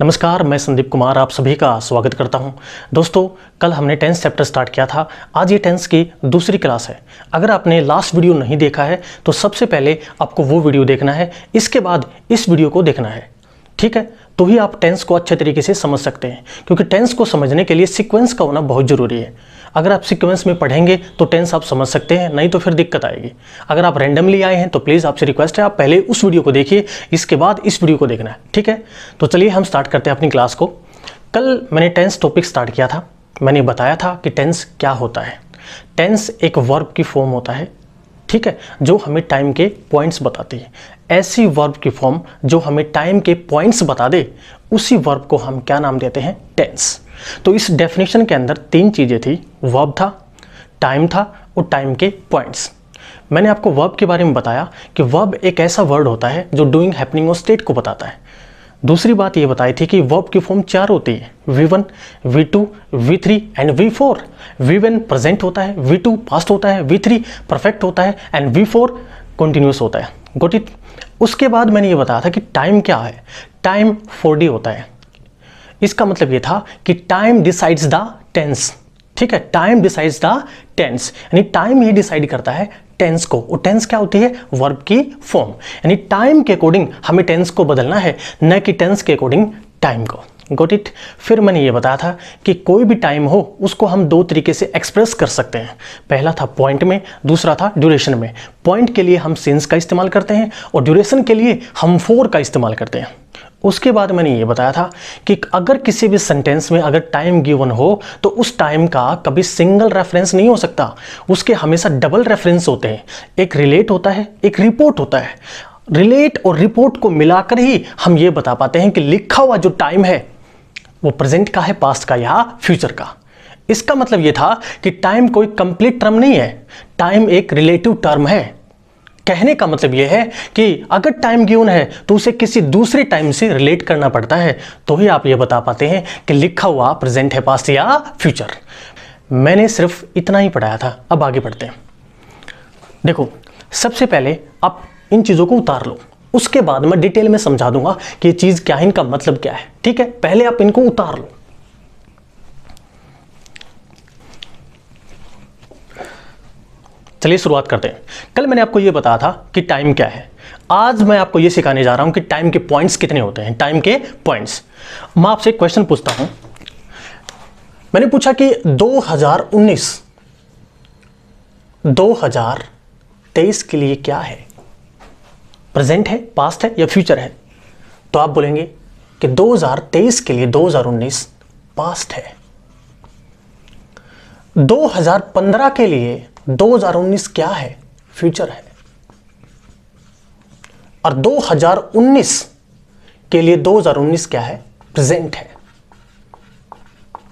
नमस्कार, मैं संदीप कुमार आप सभी का स्वागत करता हूं। दोस्तों, कल हमने टेंस चैप्टर स्टार्ट किया था। आज ये टेंस की दूसरी क्लास है। अगर आपने लास्ट वीडियो नहीं देखा है तो सबसे पहले आपको वो वीडियो देखना है, इसके बाद इस वीडियो को देखना है, ठीक है? तो ही आप टेंस को अच्छे तरीके से समझ सकते हैं, क्योंकि टेंस को समझने के लिए सीक्वेंस का होना बहुत ज़रूरी है। अगर आप सीक्वेंस में पढ़ेंगे तो टेंस आप समझ सकते हैं, नहीं तो फिर दिक्कत आएगी। अगर आप रैंडमली आए हैं तो प्लीज़ आपसे रिक्वेस्ट है, आप पहले उस वीडियो को देखिए, इसके बाद इस वीडियो को देखना है, ठीक है? तो चलिए हम स्टार्ट करते हैं अपनी क्लास को। कल मैंने टेंस टॉपिक स्टार्ट किया था। मैंने बताया था कि टेंस क्या होता है। टेंस एक वर्ब की फॉर्म होता है, ठीक है, जो हमें टाइम के पॉइंट्स बताती है। ऐसी वर्ब की फॉर्म जो हमें टाइम के पॉइंट्स बता दे, उसी वर्ब को हम क्या नाम देते हैं? टेंस। तो इस डेफिनेशन के अंदर तीन चीज़ें थी, वर्ब था, टाइम था और टाइम के पॉइंट्स। मैंने आपको वर्ब के बारे में बताया कि वर्ब एक ऐसा वर्ड होता है जो डूइंग, हैपनिंग और स्टेट को बताता है। दूसरी बात ये बताई थी कि वर्ब की फॉर्म चार होती है, V1, V2, V3 and V4। V1 present होता है, V2 पास्ट होता है, V3 परफेक्ट होता है एंड V4 कंटिन्यूस होता है। Got it? उसके बाद मैंने ये बताया था कि टाइम क्या है। टाइम 4D होता है। इसका मतलब ये था कि टाइम डिसाइड्स द टेंस, ठीक है? टाइम डिसाइड्स द टेंस, यानी टाइम ही डिसाइड करता है टेंस को। और टेंस क्या होती है? वर्ब की फॉर्म। यानी टाइम के अकॉर्डिंग हमें टेंस को बदलना है, न कि टेंस के अकॉर्डिंग टाइम को। Got it? फिर मैंने ये बताया था कि कोई भी टाइम हो उसको हम दो तरीके से एक्सप्रेस कर सकते हैं। पहला था पॉइंट में, दूसरा था ड्यूरेशन में। पॉइंट के लिए हम सिंस का इस्तेमाल करते हैं और ड्यूरेशन के लिए हम फॉर का इस्तेमाल करते हैं। उसके बाद मैंने ये बताया था कि अगर किसी भी सेंटेंस में अगर टाइम गिवन हो तो उस टाइम का कभी सिंगल रेफरेंस नहीं हो सकता, उसके हमेशा डबल रेफरेंस होते हैं। एक रिलेट होता है, एक रिपोर्ट होता है। रिलेट और रिपोर्ट को मिलाकर ही हम ये बता पाते हैं कि लिखा हुआ जो टाइम है वो प्रेजेंट का है, पास्ट का या फ्यूचर का। इसका मतलब ये था कि टाइम कोई कंप्लीट टर्म नहीं है, टाइम एक रिलेटिव टर्म है। कहने का मतलब यह है कि अगर टाइम गिवन है तो उसे किसी दूसरे टाइम से रिलेट करना पड़ता है, तो ही आप ये बता पाते हैं कि लिखा हुआ प्रेजेंट है, पास्ट या फ्यूचर। मैंने सिर्फ इतना ही पढ़ाया था, अब आगे बढ़ते हैं। देखो, सबसे पहले आप इन चीज़ों को उतार लो, उसके बाद मैं डिटेल में समझा दूंगा कि ये चीज़ क्या है, इनका मतलब क्या है, ठीक है? पहले आप इनको उतार लो। चलिए शुरुआत करते हैं। कल मैंने आपको यह बताया था कि टाइम क्या है। आज मैं आपको यह सिखाने जा रहा हूं कि टाइम के पॉइंट्स कितने होते हैं। टाइम के पॉइंट्स। मैं आपसे एक क्वेश्चन पूछता हूं। मैंने पूछा कि 2023 के लिए क्या है? प्रेजेंट है, पास्ट है या फ्यूचर है? तो आप बोलेंगे कि 2023 के लिए 2019 पास्ट है। 2015 के लिए 2019 क्या है? फ्यूचर है। और 2019 के लिए 2019 क्या है? प्रेजेंट है।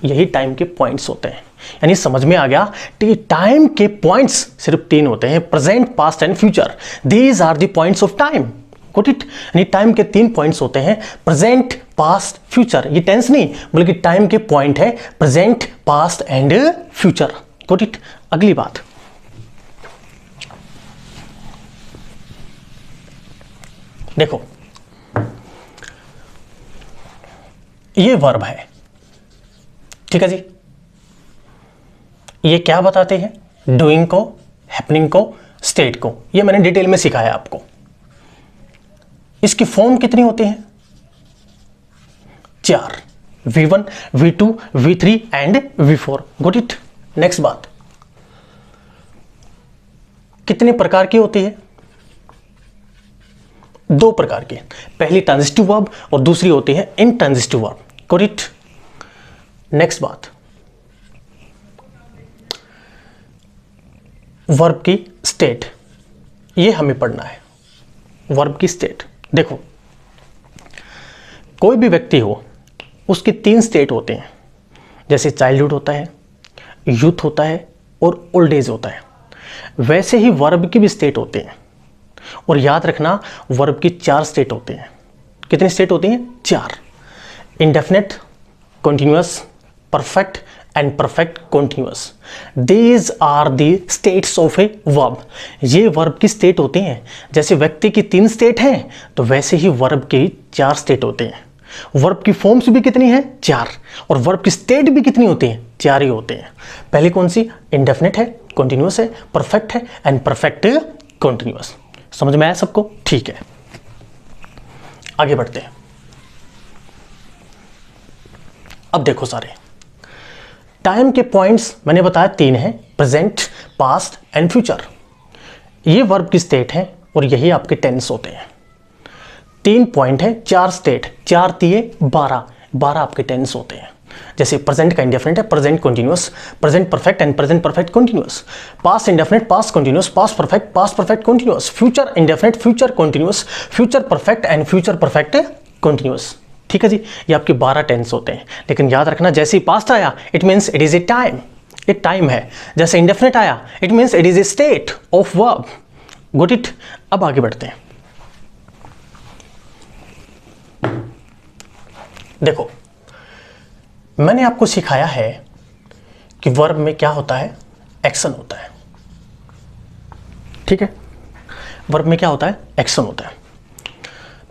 यही टाइम के पॉइंट्स होते हैं। यानी समझ में आ गया कि टाइम के पॉइंट्स सिर्फ तीन होते हैं, present, past and future. These are the points of time. Got it? यानी टाइम के तीन पॉइंट्स होते हैं, प्रेजेंट, पास्ट, फ्यूचर। ये टेंस नहीं बल्कि टाइम के पॉइंट है, present, past and future. Got it? अगली बात, देखो, ये वर्ब है, ठीक है जी? ये क्या बताते हैं? डूइंग को, हैपनिंग को, स्टेट को। ये मैंने डिटेल में सिखाया आपको। इसकी फॉर्म कितनी होती है? चार, V1, V2, V3 and V4। Got it? Next बात, कितने प्रकार की होती है? दो प्रकार की। पहली ट्रांजिटिव वर्ब और दूसरी होती है intransitive verb. Got it? Next बात, वर्ब की स्टेट, ये हमें पढ़ना है। वर्ब की स्टेट, देखो, कोई भी व्यक्ति हो उसकी तीन स्टेट होते हैं, जैसे चाइल्डहुड होता है, यूथ होता है और ओल्ड एज होता है। वैसे ही वर्ब की भी स्टेट होते हैं। और याद रखना, वर्ब की चार स्टेट होते हैं। कितनी स्टेट होती हैं? चार। Indefinite, continuous, perfect and perfect continuous. These are the states of a verb. ये वर्ब की स्टेट होती हैं। जैसे व्यक्ति की तीन स्टेट हैं तो वैसे ही वर्ब की चार स्टेट होते हैं। वर्ब की फॉर्म्स भी कितनी है? 4। और वर्ब की स्टेट भी कितनी होती है? 4 ही होते हैं। पहली कौन सी? इंडेफिनिट है, कॉन्टिन्यूस है, परफेक्ट है एंड परफेक्ट कॉन्टिन्यूस। समझ में आया सबको? ठीक है, आगे बढ़ते हैं। अब देखो सारे टाइम के पॉइंट्स मैंने बताया 3 हैं, प्रेजेंट, पास्ट एंड फ्यूचर। ये वर्ब की स्टेट है और यही आपके टेंस होते हैं। 3 पॉइंट है, 4 स्टेट, 4 दिए 12 आपके टेंस होते हैं। जैसे प्रेजेंट का इंडेफिनिट है, present continuous, present perfect and present perfect continuous. Past indefinite, past continuous, past perfect continuous. Future indefinite, future continuous, future perfect and future perfect continuous. ठीक है जी, ये आपके 12 टेंस होते हैं। लेकिन याद रखना, जैसे ही पास्ट आया it means it is a time, एक टाइम है। जैसे इंडेफिनिट आया it means it is a state of verb. Got it? अब आगे बढ़ते हैं। देखो, मैंने आपको सिखाया है कि वर्ब में क्या होता है? एक्शन होता है। ठीक है, वर्ब में क्या होता है? एक्शन होता है।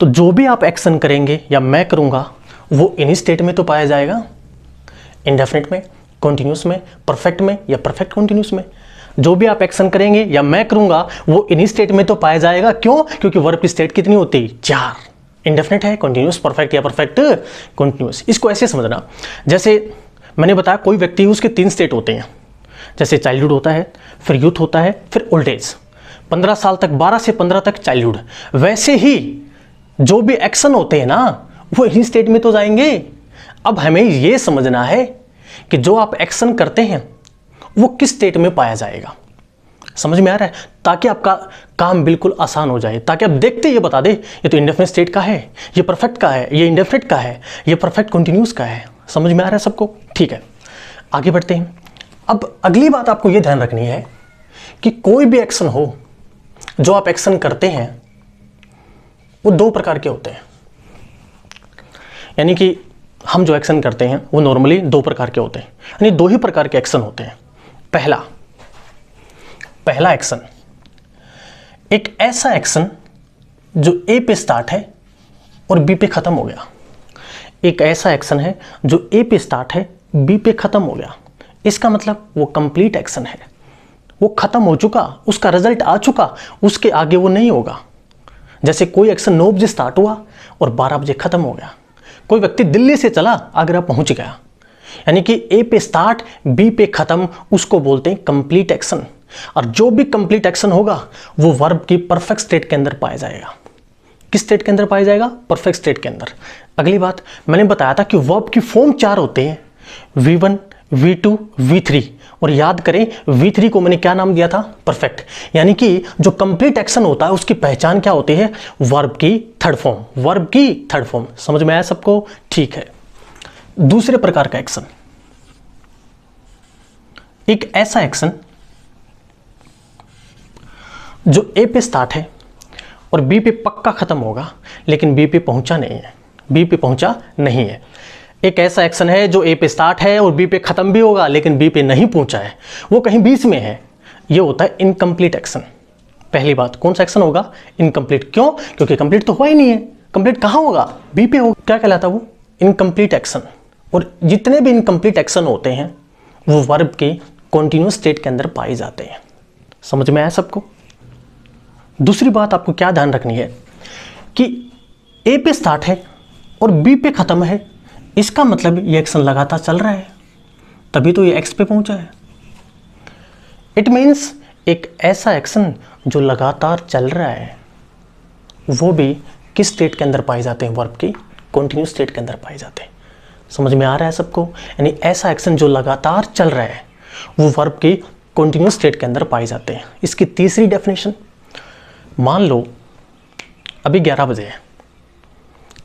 तो जो भी आप एक्शन करेंगे या मैं करूंगा वो इन्हीं स्टेट में तो पाया जाएगा, इंडेफिनिट में, कॉन्टिन्यूस में, परफेक्ट में या परफेक्ट कॉन्टिन्यूस में। जो भी आप एक्शन करेंगे या मैं करूंगा वो इन्हीं स्टेट में तो पाया जाएगा। क्यों? क्योंकि वर्ब की स्टेट कितनी होती है? 4। इंडेफिनिट है, कॉन्टिन्यूस, परफेक्ट या परफेक्ट कॉन्टिन्यूस। इसको ऐसे समझना, जैसे मैंने बताया कोई व्यक्ति उसके 3 स्टेट होते हैं। जैसे चाइल्डहुड होता है, फिर यूथ होता है, फिर ओल्ड एज। 15 साल तक, 12 से 15 तक चाइल्डहुड। वैसे ही जो भी एक्शन होते हैं ना वो इन्हीं स्टेट में तो जाएंगे। अब हमें ये समझना है कि जो आप एक्शन करते हैं वो किस स्टेट में पाया जाएगा। समझ में आ रहा है? ताकि आपका काम बिल्कुल आसान हो जाए, ताकि आप देखते ये बता दे ये तो इंडेफिनिट स्टेट का है, ये परफेक्ट का है, ये इंडेफिनिट का है, ये परफेक्ट कंटीन्यूअस का है। समझ में आ रहा है सबको? ठीक है, आगे बढ़ते हैं। अब अगली बात आपको ये ध्यान रखनी है कि कोई भी एक्शन हो, जो आप एक्शन करते हैं वो 2 प्रकार के होते हैं। यानी कि हम जो एक्शन करते हैं वो नॉर्मली 2 प्रकार के होते हैं, यानी 2 ही प्रकार के एक्शन होते हैं। पहला एक्शन, एक ऐसा एक्शन जो ए पे स्टार्ट है और बी पे खत्म हो गया। एक ऐसा एक्शन है जो ए पे स्टार्ट है, बी पे खत्म हो गया। इसका मतलब वो कंप्लीट एक्शन है, वो खत्म हो चुका, उसका रिजल्ट आ चुका, उसके आगे वो नहीं होगा। जैसे कोई एक्शन 9 बजे स्टार्ट हुआ और 12 बजे खत्म हो गया। कोई व्यक्ति दिल्ली से चला, आगरा पहुंच गया, यानी कि ए पे स्टार्ट, बी पे खत्म, उसको बोलते हैं कंप्लीट एक्शन। और जो भी कंप्लीट एक्शन होगा वो वर्ब की परफेक्ट स्टेट के अंदर पाया जाएगा। किस स्टेट के अंदर पाया जाएगा? परफेक्ट स्टेट के अंदर। अगली बात, मैंने बताया था कि वर्ब की फॉर्म 4 होते हैं, V1, V2, V3। और याद करें V3 को मैंने क्या नाम दिया था? परफेक्ट। यानी कि जो कंप्लीट एक्शन होता है उसकी पहचान क्या होती है? वर्ब की थर्ड फॉर्म, वर्ब की थर्ड फॉर्म। समझ में आया सबको? ठीक है, दूसरे प्रकार का एक्शन, एक ऐसा एक्शन जो ए पे स्टार्ट है और बी पे पक्का खत्म होगा, लेकिन बी पे पहुंचा नहीं है, बी पे पहुंचा नहीं है। एक ऐसा एक्शन है जो ए पे स्टार्ट है और बी पे खत्म भी होगा, लेकिन बी पे नहीं पहुंचा है, वो कहीं बीच में है। ये होता है इनकम्प्लीट एक्शन। पहली बात, कौन सा एक्शन होगा? इनकम्प्लीट। क्यों? क्योंकि कंप्लीट तो हुआ ही नहीं है। कंप्लीट कहाँ होगा? बी पे होगा। क्या कहलाता वो? Incomplete action. और जितने भी इनकम्प्लीट एक्शन होते हैं वो वर्ब के कॉन्टिन्यूअस स्टेट के अंदर पाए जाते हैं। समझ में आया सबको? दूसरी बात आपको क्या ध्यान रखनी है कि ए पे स्टार्ट है और बी पे खत्म है, इसका मतलब ये एक्शन लगातार चल रहा है, तभी तो ये एक्स पे पहुंचा है। इट मीन्स एक ऐसा एक्शन जो लगातार चल रहा है वो भी किस स्टेट के अंदर पाए जाते हैं? वर्ब की कॉन्टिन्यूअस स्टेट के अंदर पाए जाते हैं। समझ में आ रहा है सबको? यानी ऐसा एक्शन जो लगातार चल रहा है वो वर्ब की कॉन्टिन्यूअस स्टेट के अंदर पाए जाते हैं। इसकी तीसरी डेफिनेशन, मान लो अभी 11 बजे है,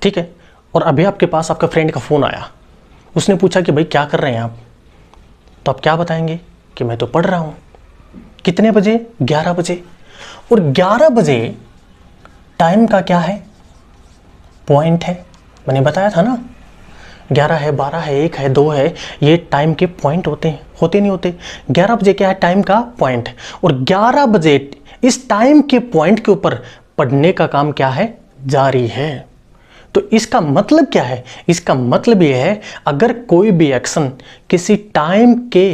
ठीक है, और अभी आपके पास आपका फ्रेंड का फ़ोन आया, उसने पूछा कि भाई क्या कर रहे हैं आप? तो आप क्या बताएंगे? कि मैं तो पढ़ रहा हूँ। कितने बजे? 11 बजे। और 11 बजे टाइम का क्या है? पॉइंट है। मैंने बताया था ना, 11 है, 12 है, 1 है, 2 है, ये टाइम के पॉइंट होते हैं, होते नहीं होते। 11 बजे क्या है? टाइम का पॉइंट। और 11 बजे इस टाइम के पॉइंट के ऊपर पढ़ने का काम क्या है? जारी है। तो इसका मतलब क्या है? इसका मतलब ये है अगर कोई भी एक्शन किसी टाइम के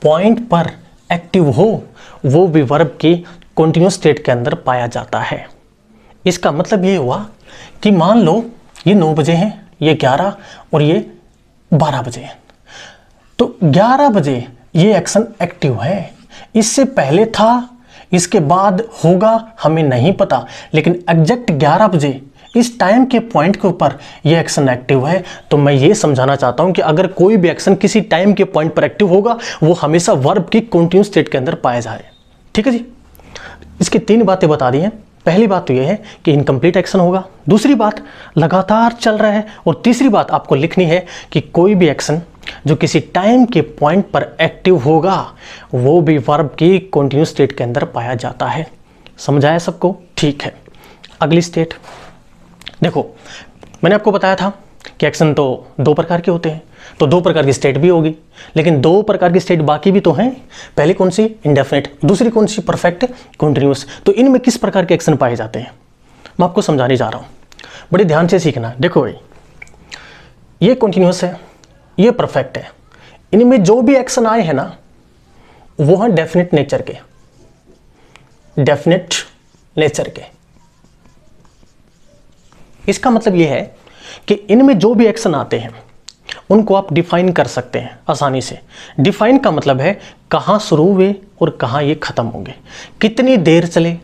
पॉइंट पर एक्टिव हो वो भी वर्ब की कंटिन्यूस स्टेट के अंदर पाया जाता है। इसका मतलब ये हुआ कि मान लो ये 9 बजे हैं, ये 11 और ये 12 बजे हैं। तो 11 बजे ये एक्शन एक्टिव है, इससे पहले था, इसके बाद होगा, हमें नहीं पता, लेकिन एग्जैक्ट 11 बजे इस टाइम के पॉइंट के ऊपर ये एक्शन एक्टिव है। तो मैं ये समझाना चाहता हूं कि अगर कोई भी एक्शन किसी टाइम के पॉइंट पर एक्टिव होगा वो हमेशा वर्ब की कंटिन्यूस स्टेट के अंदर पाया जाए। ठीक है जी, इसकी 3 बातें बता दी हैं। पहली बात तो यह है कि इनकम्प्लीट एक्शन होगा, दूसरी बात लगातार चल रहा है, और तीसरी बात आपको लिखनी है कि कोई भी एक्शन जो किसी टाइम के पॉइंट पर एक्टिव होगा वो भी वर्ब की कंटिन्यूस स्टेट के अंदर पाया जाता है। समझाया सबको? ठीक है। अगली स्टेट देखो, मैंने आपको बताया था कि एक्शन तो 2 प्रकार के होते हैं, तो 2 प्रकार की स्टेट भी होगी, लेकिन 2 प्रकार की स्टेट बाकी भी तो हैं। पहली कौन सी? इंडेफिनिट, दूसरी कौन सी? Perfect continuous. तो इनमें किस प्रकार के एक्शन पाए जाते हैं मैं आपको समझाने जा रहा हूँ, बड़े ध्यान से सीखना। देखो भाई, ये कंटिन्यूअस है, ये परफेक्ट है, इनमें जो भी एक्शन आए हैं ना वो हैं डेफिनेट नेचर के, डेफिनेट नेचर के। इसका मतलब ये है कि इनमें जो भी एक्शन आते हैं उनको आप डिफाइन कर सकते हैं आसानी से। डिफाइन का मतलब है कहाँ शुरू हुए और कहाँ ये खत्म होंगे, कितनी देर चले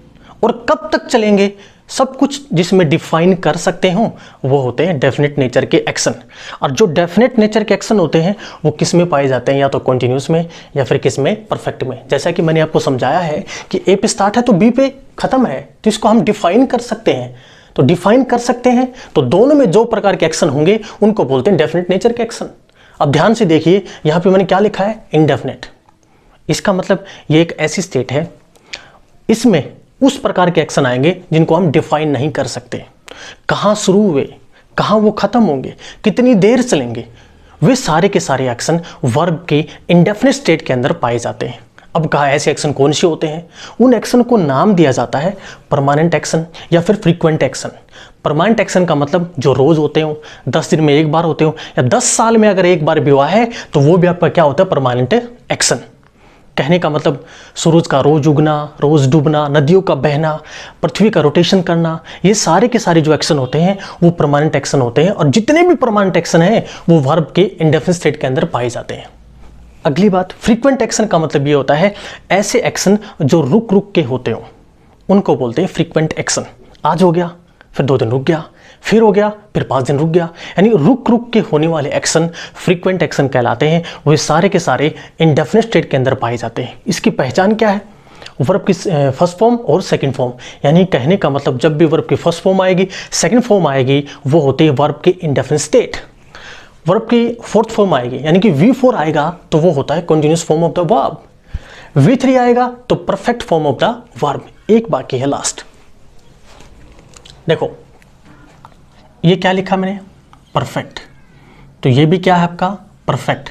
और कब तक चलेंगे, सब कुछ जिसमें डिफाइन कर सकते हो वो होते हैं डेफिनेट नेचर के एक्शन। और जो डेफिनेट नेचर के एक्शन होते हैं वो किस में पाए जाते हैं? या तो कंटिन्यूस में या फिर किस में? परफेक्ट में। जैसा कि मैंने आपको समझाया है कि ए पे स्टार्ट है तो बी पे खत्म है, तो इसको हम डिफाइन कर सकते हैं। तो डिफाइन कर सकते हैं तो दोनों में जो प्रकार के एक्शन होंगे उनको बोलते हैं डेफिनेट नेचर के एक्शन। अब ध्यान से देखिए, यहां पे मैंने क्या लिखा है? इनडेफिनेट। इसका मतलब ये एक ऐसी स्टेट है, इसमें उस प्रकार के एक्शन आएंगे जिनको हम डिफाइन नहीं कर सकते। कहां शुरू हुए, कहां वो खत्म होंगे, कितनी देर चलेंगे, वे सारे के सारे एक्शन वर्ब के इंडेफिनेट स्टेट के अंदर पाए जाते हैं। अब कहा ऐसे एक्शन कौन से होते हैं? उन एक्शन को नाम दिया जाता है परमानेंट एक्शन या फिर फ्रीक्वेंट एक्शन। परमानेंट एक्शन का मतलब जो रोज होते हो, 10 दिन में एक बार होते हो, या 10 साल में अगर एक बार भी हुआ है तो वो भी आपका क्या होता है? Permanent action. कहने का मतलब सूरज का रोज उगना, रोज डूबना, नदियों का बहना, पृथ्वी का रोटेशन करना, ये सारे के सारे जो एक्शन होते हैं वो परमानेंट एक्शन होते हैं। और जितने भी परमानेंट एक्शन हैं वो वर्ब के इंडेफिनिट स्टेट के अंदर पाए जाते हैं। अगली बात, फ्रीक्वेंट एक्शन का मतलब ये होता है ऐसे एक्शन जो रुक रुक के होते हो उनको बोलते हैं फ्रीक्वेंट एक्शन। आज हो गया, फिर 2 दिन रुक गया, फिर हो गया, फिर 5 दिन रुक गया, यानी रुक रुक के होने वाले एक्शन फ्रीक्वेंट एक्शन कहलाते हैं। वो सारे के सारे इंडेफिनिट स्टेट के अंदर पाए जाते हैं। इसकी पहचान क्या है? वर्ब की फर्स्ट फॉर्म और सेकंड फॉर्म, यानी कहने का मतलब जब भी वर्ब की फर्स्ट फॉर्म आएगी, सेकंड फॉर्म आएगी, वो होती है वर्ब की इंडेफिनिट स्टेट। वर्ब की फोर्थ फॉर्म आएगी यानी कि V4 आएगा तो वो होता है continuous form of the verb. V3 आएगा तो perfect form of the verb. एक बाकी है लास्ट। देखो ये क्या लिखा मैंने? परफेक्ट। तो ये भी क्या है आपका? परफेक्ट।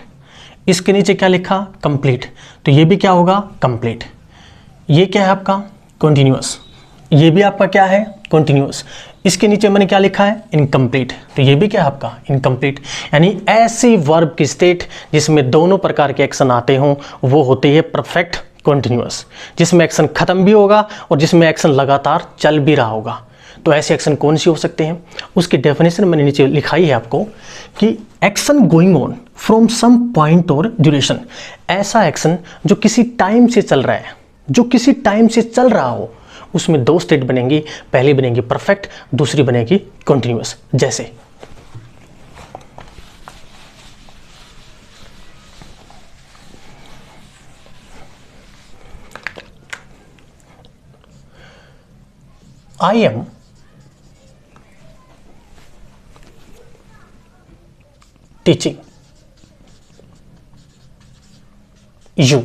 इसके नीचे क्या लिखा? कंप्लीट। तो ये भी क्या होगा? कंप्लीट। ये क्या है आपका? कंटीन्यूअस। ये भी आपका क्या है? कंटीन्यूअस। इसके नीचे मैंने क्या लिखा है? इनकम्प्लीट। तो ये भी क्या है आपका? इनकम्प्लीट। यानी ऐसी वर्ब की स्टेट जिसमें दोनों प्रकार के एक्शन आते हों वो होती है परफेक्ट कंटीन्यूअस, जिसमें एक्शन खत्म भी होगा और जिसमें एक्शन लगातार चल भी रहा होगा। तो ऐसे एक्शन कौन से हो सकते हैं? उसकी डेफिनेशन मैंने नीचे लिखाई है आपको कि action going on from some point और ड्यूरेशन। ऐसा एक्शन जो किसी टाइम से चल रहा है, जो किसी टाइम से चल रहा हो, उसमें 2 स्टेट बनेंगी। पहली बनेगी परफेक्ट, दूसरी बनेगी कंटीन्यूअस। जैसे आई एम टीचिंग यू।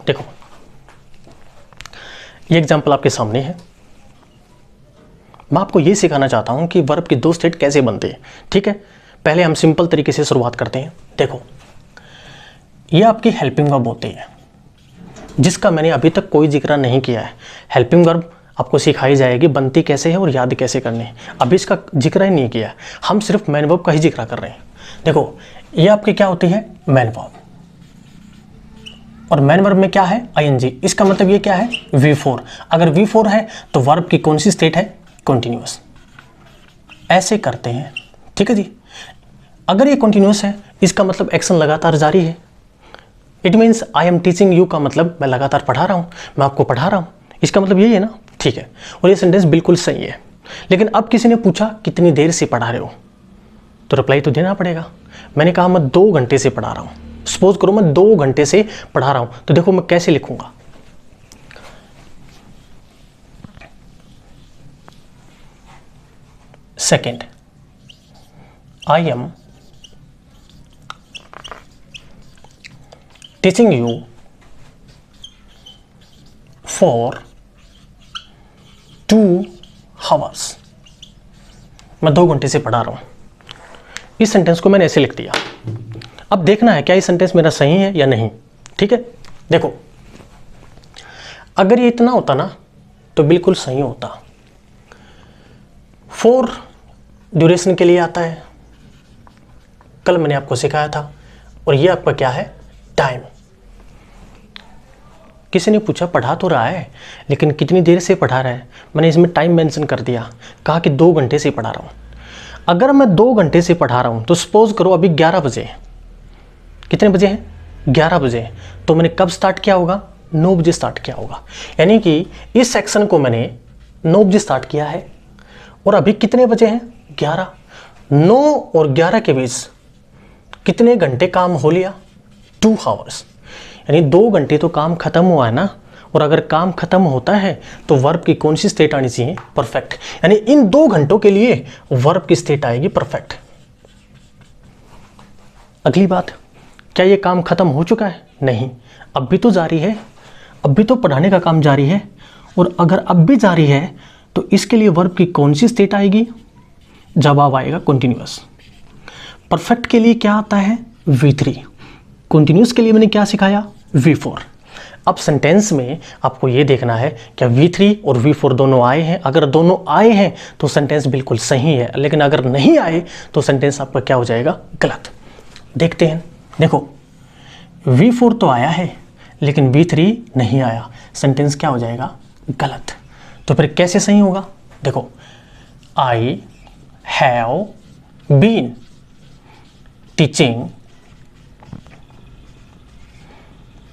देखो ये एग्जाम्पल आपके सामने है। मैं आपको ये सिखाना चाहता हूं कि वर्ब की 2 स्टेट कैसे बनते हैं। ठीक है, पहले हम सिंपल तरीके से शुरुआत करते हैं। देखो ये आपकी हेल्पिंग वर्ब होती है जिसका मैंने अभी तक कोई जिक्र नहीं किया है। हेल्पिंग वर्ब आपको सिखाई जाएगी, बनती कैसे है और याद कैसे करनी है। अभी इसका जिक्र ही नहीं किया, हम सिर्फ मैन वर्ब का ही जिक्र कर रहे हैं। देखो ये आपकी क्या होती है, मैन वर्ब, और मैन वर्ब में क्या है, आईएनजी। इसका मतलब ये क्या है, V4। अगर V4 है तो वर्ब की कौन सी स्टेट है, कंटिन्यूअस। ऐसे करते हैं, ठीक है जी। अगर ये कंटिन्यूअस है इसका मतलब एक्शन लगातार जारी है। It means I am teaching you का मतलब मैं लगातार पढ़ा रहा हूँ, मैं आपको पढ़ा रहा हूँ, इसका मतलब यही है ना, ठीक है। और ये सेंटेंस बिल्कुल सही है। लेकिन अब किसी ने पूछा कितनी देर से पढ़ा रहे हो, तो रिप्लाई तो देना पड़ेगा। मैंने कहा मैं 2 घंटे से पढ़ा रहा हूँ। सपोज करो मैं 2 घंटे से पढ़ा रहा हूँ, तो देखो मैं कैसे लिखूंगा। Second, I am teaching you for 2 hours। मैं 2 घंटे से पढ़ा रहा हूं। इस सेंटेंस को मैंने ऐसे लिख दिया। अब देखना है क्या ये सेंटेंस मेरा सही है या नहीं, ठीक है। देखो अगर ये इतना होता ना तो बिल्कुल सही होता। 4 ड्यूरेशन के लिए आता है, कल मैंने आपको सिखाया था। और ये आपका क्या है, टाइम। किसी ने पूछा पढ़ा तो रहा है लेकिन कितनी देर से पढ़ा रहा है, मैंने इसमें टाइम मेंशन कर दिया, कहा कि 2 घंटे से पढ़ा रहा हूँ। अगर मैं 2 घंटे से पढ़ा रहा हूँ तो सपोज करो अभी 11 बजे, कितने बजे हैं, 11 बजे, तो मैंने कब स्टार्ट किया होगा, 9 बजे स्टार्ट किया होगा। यानी कि इस सेक्शन को मैंने 9 बजे स्टार्ट किया है और अभी कितने बजे हैं, 11। 9 और 11 के बीच कितने घंटे काम हो लिया, 2 hours। यानी 2 घंटे तो काम खत्म हुआ है ना। और अगर काम खत्म होता है तो वर्ब की कौन सी स्टेट आनी चाहिए, परफेक्ट। यानी इन 2 घंटों के लिए वर्ब की स्टेट आएगी परफेक्ट। अगली बात, क्या ये काम खत्म हो चुका है, नहीं, अब भी तो जारी है, अब भी तो पढ़ाने का काम जारी है। और अगर अब भी जारी है तो इसके लिए वर्ब की कौन सी स्टेट आएगी, जवाब आएगा कंटिन्यूअस। परफेक्ट के लिए क्या आता है, V3। कंटिन्यूअस के लिए मैंने क्या सिखाया, V4। अब सेंटेंस में आपको ये देखना है क्या V3 और V4 दोनों आए हैं। अगर दोनों आए हैं तो सेंटेंस बिल्कुल सही है, लेकिन अगर नहीं आए तो सेंटेंस आपका क्या हो जाएगा, गलत। देखते हैं, देखो V4 तो आया है लेकिन V3 नहीं आया, सेंटेंस क्या हो जाएगा, गलत। तो फिर कैसे सही होगा, देखो I have been teaching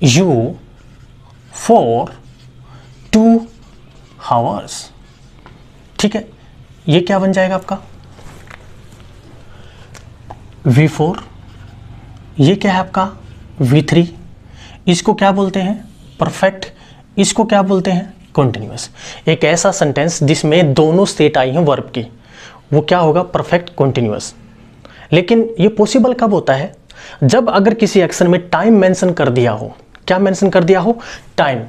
you for 2 hours। ठीक है, ये क्या बन जाएगा आपका, V4। ये क्या है आपका, V3। इसको क्या बोलते हैं, परफेक्ट। इसको क्या बोलते हैं, कंटिन्यूअस। एक ऐसा सेंटेंस जिसमें दोनों स्टेट आई हैं वर्ब की, वो क्या होगा, परफेक्ट कंटिन्यूअस। लेकिन ये पॉसिबल कब होता है, जब अगर किसी एक्शन में टाइम मेंशन कर दिया हो। क्या मेंशन कर दिया हो, टाइम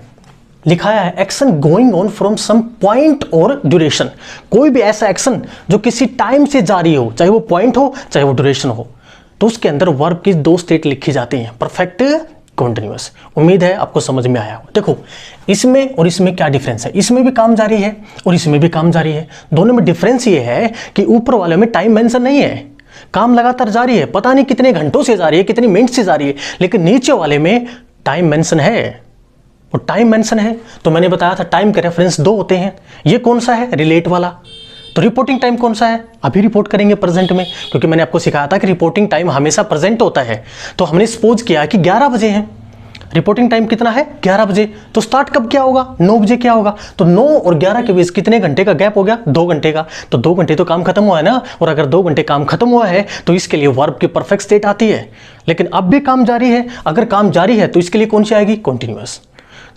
लिखाया है, action going on from some point और ड्यूरेशन। कोई भी ऐसा एक्शन जो किसी टाइम से जारी हो, चाहे वो पॉइंट हो चाहे वो ड्यूरेशन हो, तो उसके अंदर वर्ब की 2 स्टेट लिखी जाती हैं, परफेक्ट, कंटिन्यूअस। उम्मीद है आपको समझ में आया हो। देखो इसमें और इसमें क्या डिफरेंस है, इसमें भी काम जारी है और इसमें भी काम जारी है। दोनों में डिफरेंस ये है कि ऊपर वाले में टाइम मेंशन नहीं है, काम लगातार जारी है, पता नहीं कितने घंटों से जारी है, कितनी मिनट से जारी है। लेकिन नीचे वाले में टाइम मेंशन है, और टाइम मेंशन है तो मैंने बताया था टाइम के रेफरेंस 2 होते हैं। ये कौन सा है, रिलेट वाला। तो रिपोर्टिंग टाइम कौन सा है, अभी रिपोर्ट करेंगे प्रेजेंट में, क्योंकि मैंने आपको सिखाया था कि रिपोर्टिंग टाइम हमेशा प्रेजेंट होता है। तो हमने सपोज किया कि 11 बजे हैं, रिपोर्टिंग टाइम कितना है, 11 बजे। तो स्टार्ट कब क्या होगा, 9 बजे क्या होगा। तो 9 और 11 के बीच कितने घंटे का गैप हो गया, 2 घंटे का। तो 2 घंटे तो काम खत्म हुआ है ना। और अगर 2 घंटे काम खत्म हुआ है तो इसके लिए वर्ब की परफेक्ट स्टेट आती है। लेकिन अब भी काम जारी है, अगर काम जारी है तो इसके लिए कौन सी आएगी, कंटिन्यूअस।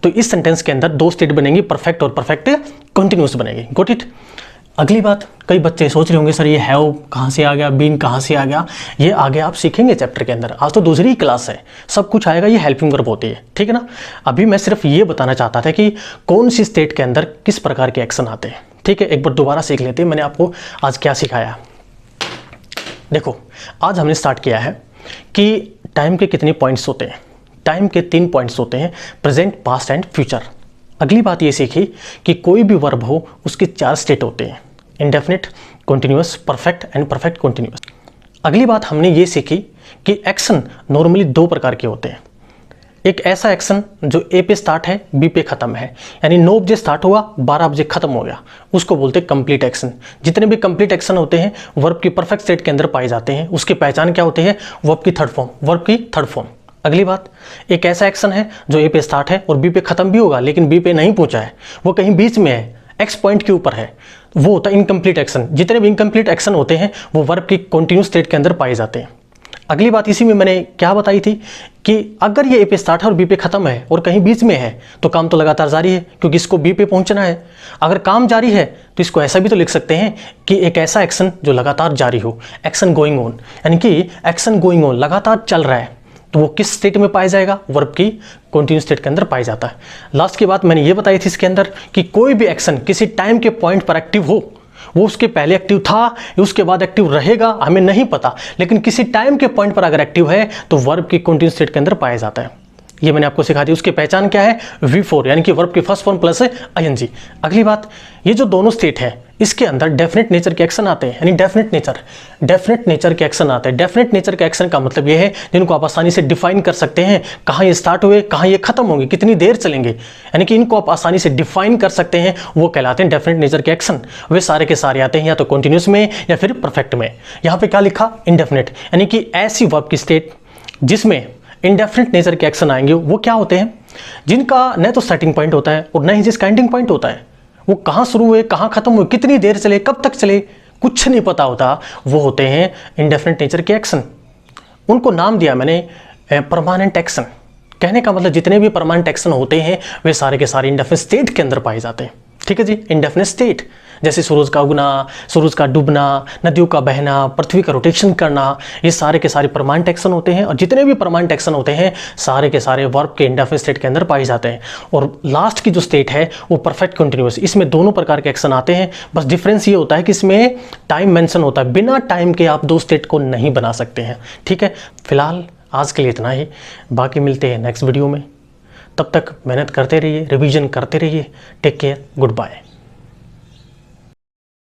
तो इस सेंटेंस के अंदर 2 स्टेट बनेंगी, परफेक्ट और परफेक्ट कंटिन्यूअस बनेगी। Got it. अगली बात, कई बच्चे सोच रहे होंगे सर ये हैव कहाँ से आ गया, बीन कहाँ से आ गया। ये आगे आप सीखेंगे चैप्टर के अंदर, आज तो दूसरी ही क्लास है, सब कुछ आएगा। ये हेल्पिंग वर्ब होती है, ठीक है ना। अभी मैं सिर्फ ये बताना चाहता था कि कौन सी स्टेट के अंदर किस प्रकार के एक्शन आते हैं, ठीक है। एक बार दोबारा सीख लेते हैं, मैंने आपको आज क्या सिखाया। देखो आज हमने स्टार्ट किया है कि टाइम के कितने पॉइंट्स होते हैं। टाइम के 3 पॉइंट्स होते हैं, प्रेजेंट, पास्ट एंड फ्यूचर। अगली बात ये सीखी कि कोई भी वर्ब हो उसके 4 स्टेट होते हैं, indefinite, continuous, perfect and perfect continuous. अगली बात हमने ये सीखी कि एक्शन नॉर्मली 2 प्रकार के होते हैं। एक ऐसा एक्शन जो ए पे स्टार्ट है, बी पे खत्म है, यानी 9 बजे स्टार्ट हुआ, 12 बजे खत्म हो गया, उसको बोलते हैं कंप्लीट एक्शन। जितने भी कंप्लीट एक्शन होते हैं वर्ब की परफेक्ट स्टेट के अंदर पाए जाते हैं। उसकी पहचान क्या होती है? वर्ब की थर्ड फॉर्म। अगली बात, एक ऐसा एक्शन है जो ए पे स्टार्ट है और बी पे खत्म भी होगा, लेकिन बी पे नहीं पहुंचा है, वो कहीं बीच में है, एक्स पॉइंट के ऊपर है, वो होता है इनकम्प्लीट एक्शन। जितने भी इनकम्प्लीट एक्शन होते हैं वो वर्ब की कंटिन्यूअस स्टेट के अंदर पाए जाते हैं। अगली बात इसी में मैंने क्या बताई थी कि अगर ये ए पे स्टार्ट है और बी पे खत्म है और कहीं बीच में है तो काम तो लगातार जारी है, क्योंकि इसको बी पे पहुंचना है। अगर काम जारी है तो इसको ऐसा भी तो लिख सकते हैं कि एक ऐसा एक्शन जो लगातार जारी हो, एक्शन गोइंग ऑन, यानी कि एक्शन गोइंग ऑन लगातार चल रहा है, तो वो किस स्टेट में पाया जाएगा? वर्ब की कंटिन्यूअस स्टेट के अंदर पाया जाता है। लास्ट की बात मैंने ये बताई थी इसके अंदर कि कोई भी एक्शन किसी टाइम के पॉइंट पर एक्टिव हो, वो उसके पहले एक्टिव था या उसके बाद एक्टिव रहेगा हमें नहीं पता, लेकिन किसी टाइम के पॉइंट पर अगर एक्टिव है तो वर्ब की कंटिन्यूअस स्टेट के अंदर पाया जाता है। ये मैंने आपको सिखा दी। उसकी पहचान क्या है? V4, यानी कि वर्ब की फर्स्ट फॉर्म प्लस ing। अगली बात, ये जो दोनों स्टेट है इसके अंदर डेफिनेट नेचर के एक्शन आते हैं, यानी डेफिनेट नेचर के एक्शन आते हैं। डेफिनेट नेचर का एक्शन का मतलब ये है जिनको आप आसानी से डिफाइन कर सकते हैं, कहाँ ये स्टार्ट हुए, कहाँ ये खत्म होंगे, कितनी देर चलेंगे, यानी कि इनको आप आसानी से डिफाइन कर सकते हैं, वो कहलाते हैं डेफिनेट नेचर के एक्शन। वे सारे के सारे आते हैं या तो कॉन्टिन्यूस में या फिर परफेक्ट में। यहाँ पे क्या लिखा? इंडेफिनेट, यानी कि ऐसी वर्ब की स्टेट जिसमें इंडेफिनिट नेचर के एक्शन आएंगे। वो क्या होते हैं? जिनका न तो स्टार्टिंग पॉइंट होता है और न ही जिसका एंडिंग पॉइंट होता है। वो कहाँ शुरू हुए, कहाँ खत्म हुए, कितनी देर चले, कब तक चले, कुछ नहीं पता होता, वो होते हैं इंडेफिनिट नेचर के एक्शन। उनको नाम दिया मैंने परमानेंट एक्शन। कहने का मतलब जितने भी परमानेंट एक्शन होते हैं वे सारे के सारे इंडेफिनिट स्टेट के अंदर पाए जाते हैं। ठीक है जी, इंडेफिनिट स्टेट, जैसे सूरज का उगना, सूरज का डूबना, नदियों का बहना, पृथ्वी का रोटेशन करना, ये सारे के सारे परमानेंट एक्शन होते हैं। और जितने भी परमानेंट एक्शन होते हैं सारे के सारे वर्ब के इंडेफिनिट स्टेट के अंदर पाए जाते हैं। और लास्ट की जो स्टेट है वो परफेक्ट कंटिन्यूअस। इसमें दोनों प्रकार के एक्शन आते हैं, बस डिफरेंस ये होता है कि इसमें टाइम मेंशन होता है। बिना टाइम के आप 2 स्टेट को नहीं बना सकते हैं। ठीक है, फिलहाल आज के लिए इतना ही, बाकी मिलते हैं नेक्स्ट वीडियो में। तब तक मेहनत करते रहिए, रिवीजन करते रहिए। Take care, good bye.